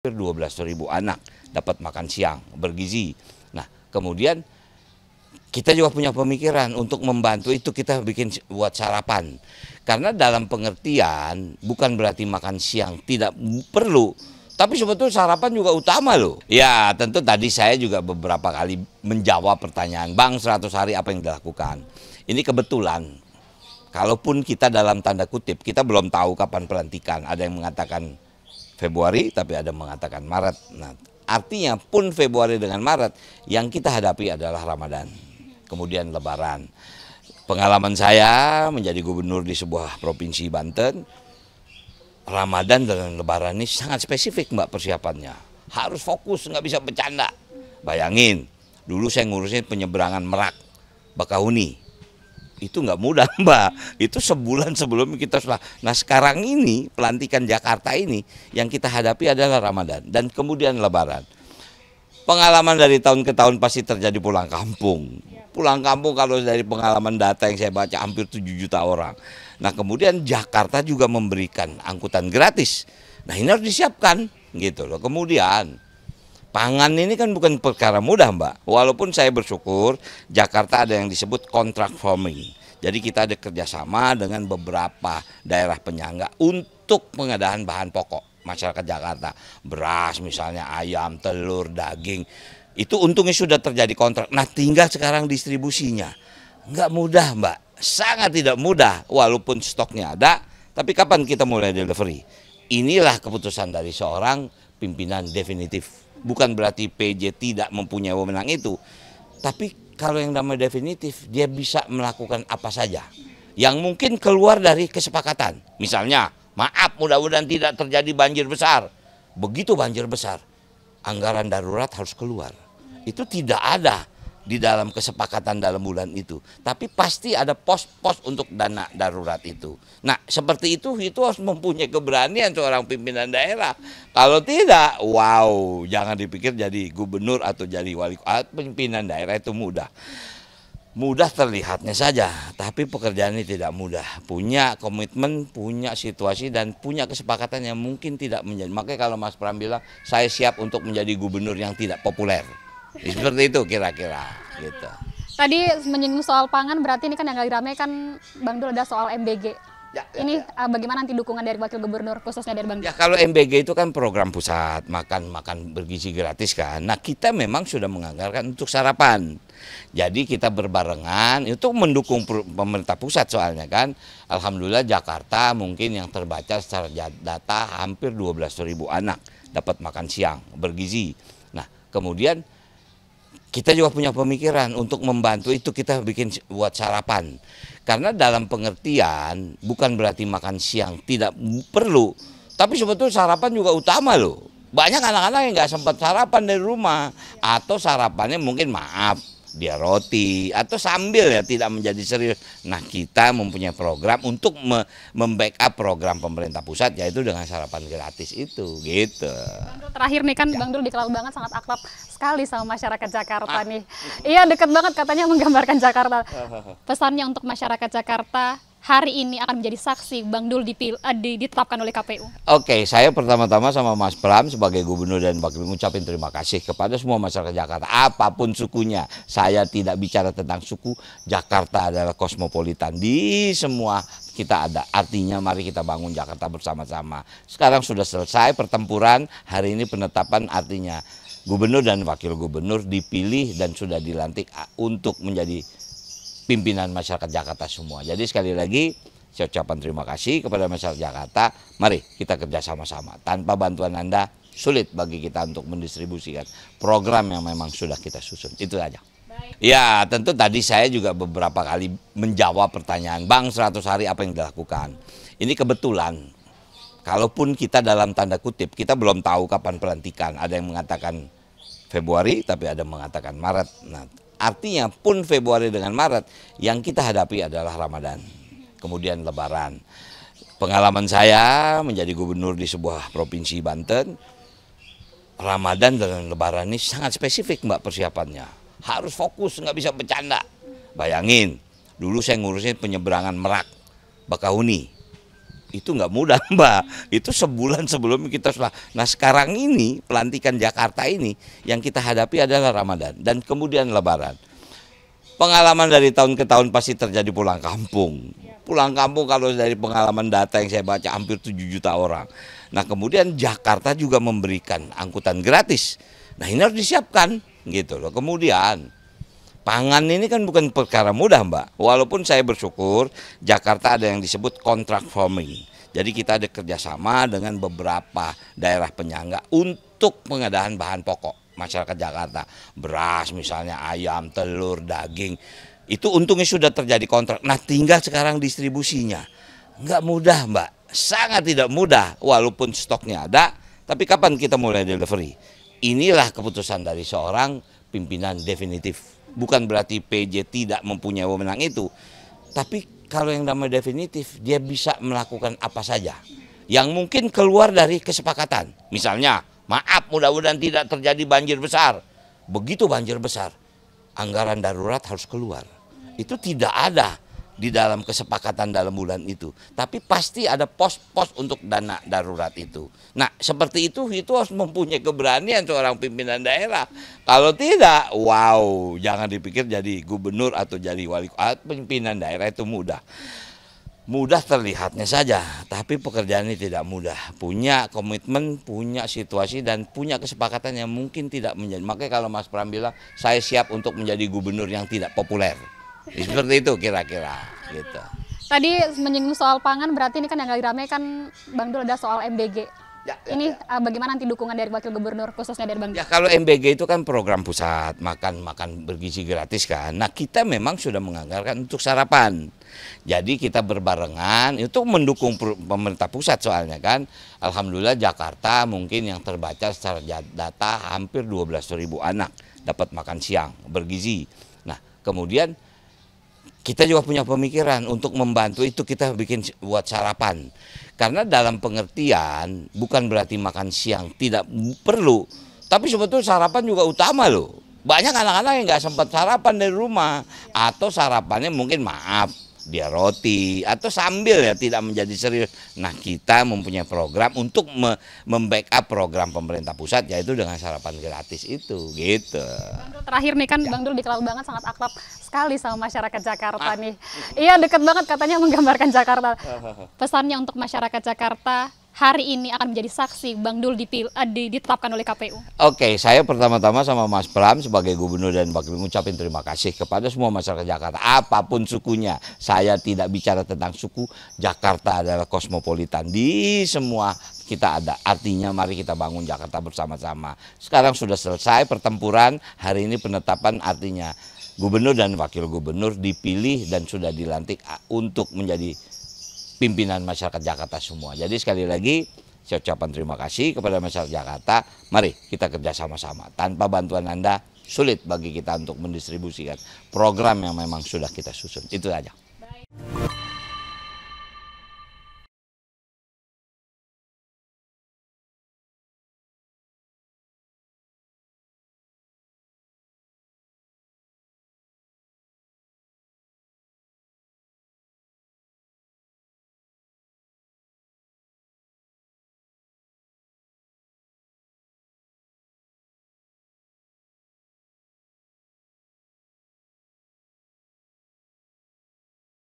12.000 anak dapat makan siang bergizi. Nah, kemudian kita juga punya pemikiran untuk membantu itu, kita bikin buat sarapan. Karena dalam pengertian bukan berarti makan siang tidak perlu, tapi sebetulnya sarapan juga utama loh. Ya, tentu tadi saya juga beberapa kali menjawab pertanyaan, Bang 100 hari apa yang dilakukan. Ini kebetulan, kalaupun kita dalam tanda kutip, kita belum tahu kapan pelantikan. Ada yang mengatakan Februari, tapi ada mengatakan Maret. Nah, artinya pun Februari dengan Maret, yang kita hadapi adalah Ramadan, kemudian Lebaran. Pengalaman saya menjadi gubernur di sebuah provinsi Banten, Ramadan dan Lebaran ini sangat spesifik Mbak persiapannya. Harus fokus, nggak bisa bercanda. Bayangin, dulu saya ngurusin penyeberangan Merak, Bakahuni. Itu nggak mudah Mbak, itu sebulan sebelum kita sudah. Nah sekarang ini pelantikan Jakarta ini yang kita hadapi adalah Ramadan dan kemudian Lebaran. Pengalaman dari tahun ke tahun pasti terjadi pulang kampung. Pulang kampung kalau dari pengalaman data yang saya baca hampir 7 juta orang. Nah kemudian Jakarta juga memberikan angkutan gratis. Nah ini harus disiapkan gitu loh. Kemudian pangan ini kan bukan perkara mudah Mbak. Walaupun saya bersyukur Jakarta ada yang disebut contract farming. Jadi kita ada kerjasama dengan beberapa daerah penyangga untuk pengadaan bahan pokok masyarakat Jakarta. Beras misalnya, ayam, telur, daging. Itu untungnya sudah terjadi kontrak. Nah tinggal sekarang distribusinya. Nggak mudah Mbak, sangat tidak mudah. Walaupun stoknya ada, tapi kapan kita mulai delivery? Inilah keputusan dari seorang pimpinan definitif. Bukan berarti PJ tidak mempunyai wewenang itu, tapi kalau yang namanya definitif, dia bisa melakukan apa saja yang mungkin keluar dari kesepakatan. Misalnya, maaf mudah-mudahan tidak terjadi banjir besar. Begitu banjir besar, anggaran darurat harus keluar. Itu tidak ada di dalam kesepakatan dalam bulan itu, tapi pasti ada pos-pos untuk dana darurat itu. Nah seperti itu harus mempunyai keberanian seorang pimpinan daerah. Kalau tidak, wow, jangan dipikir jadi gubernur atau jadi wali kota. Pimpinan daerah itu mudah terlihatnya saja, tapi pekerjaannya tidak mudah. Punya komitmen, punya situasi, dan punya kesepakatan yang mungkin tidak menjadi. Makanya kalau Mas Pram bilang, saya siap untuk menjadi gubernur yang tidak populer. Seperti itu kira-kira gitu. Tadi menyinggung soal pangan, berarti ini kan yang lagi ramai kan Bang Dul ada soal MBG. Ini bagaimana nanti dukungan dari wakil gubernur khususnya dari Bang Dul? Ya kalau MBG itu kan program pusat, makan bergizi gratis kan. Nah kita memang sudah menganggarkan untuk sarapan. Jadi kita berbarengan itu mendukung pemerintah pusat soalnya kan. Alhamdulillah Jakarta mungkin yang terbaca secara data hampir 12.000 anak dapat makan siang bergizi. Nah kemudian kita juga punya pemikiran untuk membantu itu, kita bikin buat sarapan. Karena dalam pengertian bukan berarti makan siang tidak perlu, tapi sebetulnya sarapan juga utama loh. Banyak anak-anak yang nggak sempat sarapan dari rumah, atau sarapannya mungkin maaf dia roti atau sambil ya tidak menjadi serius. Nah kita mempunyai program untuk membackup program pemerintah pusat, yaitu dengan sarapan gratis itu gitu. Bang Dul, terakhir nih kan Bang Dul dikenal banget sangat akrab sekali sama masyarakat Jakarta nih. Iya deket banget katanya menggambarkan Jakarta. Pesannya untuk masyarakat Jakarta hari ini akan menjadi saksi Bang Dul ditetapkan oleh KPU. Oke, saya pertama-tama sama Mas Pram sebagai gubernur dan wakil mengucapkan terima kasih kepada semua masyarakat Jakarta, apapun sukunya. Saya tidak bicara tentang suku, Jakarta adalah kosmopolitan, di semua kita ada. Artinya mari kita bangun Jakarta bersama-sama. Sekarang sudah selesai pertempuran, hari ini penetapan, artinya gubernur dan wakil gubernur dipilih dan sudah dilantik untuk menjadi pimpinan masyarakat Jakarta semua. Jadi sekali lagi saya ucapkan terima kasih kepada masyarakat Jakarta. Mari kita kerja sama-sama. Tanpa bantuan Anda sulit bagi kita untuk mendistribusikan program yang memang sudah kita susun. Itu saja. Ya tentu tadi saya juga beberapa kali menjawab pertanyaan, Bang 100 hari apa yang dilakukan. Ini kebetulan, kalaupun kita dalam tanda kutip, kita belum tahu kapan pelantikan. Ada yang mengatakan Februari, tapi ada yang mengatakan Maret. Nah artinya pun Februari dengan Maret, yang kita hadapi adalah Ramadan, kemudian Lebaran. Pengalaman saya menjadi gubernur di sebuah provinsi Banten, Ramadan dan Lebaran ini sangat spesifik Mbak persiapannya. Harus fokus, nggak bisa bercanda. Bayangin, dulu saya ngurusin penyeberangan Merak, Bakahuni. Itu nggak mudah Mbak, itu sebulan sebelum kita sudah. Nah sekarang ini pelantikan Jakarta ini yang kita hadapi adalah Ramadan dan kemudian Lebaran. Pengalaman dari tahun ke tahun pasti terjadi pulang kampung. Pulang kampung kalau dari pengalaman data yang saya baca hampir 7 juta orang. Nah kemudian Jakarta juga memberikan angkutan gratis. Nah ini harus disiapkan gitu loh. Kemudian pangan ini kan bukan perkara mudah Mbak. Walaupun saya bersyukur Jakarta ada yang disebut contract farming. Jadi kita ada kerjasama dengan beberapa daerah penyangga untuk pengadaan bahan pokok masyarakat Jakarta. Beras misalnya, ayam, telur, daging. Itu untungnya sudah terjadi kontrak. Nah tinggal sekarang distribusinya. Nggak mudah Mbak, sangat tidak mudah walaupun stoknya ada. Tapi kapan kita mulai delivery? Inilah keputusan dari seorang pimpinan definitif. Bukan berarti PJ tidak mempunyai wewenang itu. Tapi kalau yang namanya definitif, dia bisa melakukan apa saja. Yang mungkin keluar dari kesepakatan. Misalnya, maaf mudah-mudahan tidak terjadi banjir besar. Begitu banjir besar, anggaran darurat harus keluar. Itu tidak ada di dalam kesepakatan dalam bulan itu. Tapi pasti ada pos-pos untuk dana darurat itu. Nah seperti itu harus mempunyai keberanian seorang pimpinan daerah. Kalau tidak, wow, jangan dipikir jadi gubernur atau jadi wali kota. Pimpinan daerah itu mudah. Mudah terlihatnya saja, tapi pekerjaannya tidak mudah. Punya komitmen, punya situasi, dan punya kesepakatan yang mungkin tidak menjadi. Makanya kalau Mas Pram bilang, saya siap untuk menjadi gubernur yang tidak populer. Seperti itu kira-kira gitu. Tadi menyinggung soal pangan, berarti ini kan yang lagi ramai kan Bang Dul ada soal MBG. Ini bagaimana nanti dukungan dari Wakil Gubernur khususnya dari Bang Dul? Ya kalau MBG itu kan program pusat, makan bergizi gratis kan. Nah kita memang sudah menganggarkan untuk sarapan. Jadi kita berbarengan itu mendukung pemerintah pusat soalnya kan. Alhamdulillah Jakarta mungkin yang terbaca secara data hampir 12.000 anak dapat makan siang bergizi. Nah kemudian kita juga punya pemikiran untuk membantu itu kita bikin buat sarapan. Karena dalam pengertian bukan berarti makan siang tidak perlu. Tapi sebetulnya sarapan juga utama loh. Banyak anak-anak yang nggak sempat sarapan dari rumah. Atau sarapannya mungkin maaf, dia roti. Atau sambil ya tidak menjadi serius. Nah kita mempunyai program untuk membackup program pemerintah pusat. Yaitu dengan sarapan gratis itu gitu. Bang Dul, terakhir nih kan Bang Dul dikenal banget sangat akrab sekali sama masyarakat Jakarta nih. Iya deket banget katanya menggambarkan Jakarta. Pesannya untuk masyarakat Jakarta hari ini akan menjadi saksi Bang Dul ditetapkan oleh KPU. Oke, saya pertama-tama sama Mas Pram sebagai gubernur dan wakil ngucapin terima kasih kepada semua masyarakat Jakarta. Apapun sukunya, saya tidak bicara tentang suku. Jakarta adalah kosmopolitan. Di semua kita ada. Artinya mari kita bangun Jakarta bersama-sama. Sekarang sudah selesai pertempuran, hari ini penetapan artinya gubernur dan wakil gubernur dipilih dan sudah dilantik untuk menjadi pimpinan masyarakat Jakarta semua. Jadi sekali lagi saya ucapkan terima kasih kepada masyarakat Jakarta. Mari kita kerja sama-sama. Tanpa bantuan Anda sulit bagi kita untuk mendistribusikan program yang memang sudah kita susun. Itu saja. Baik.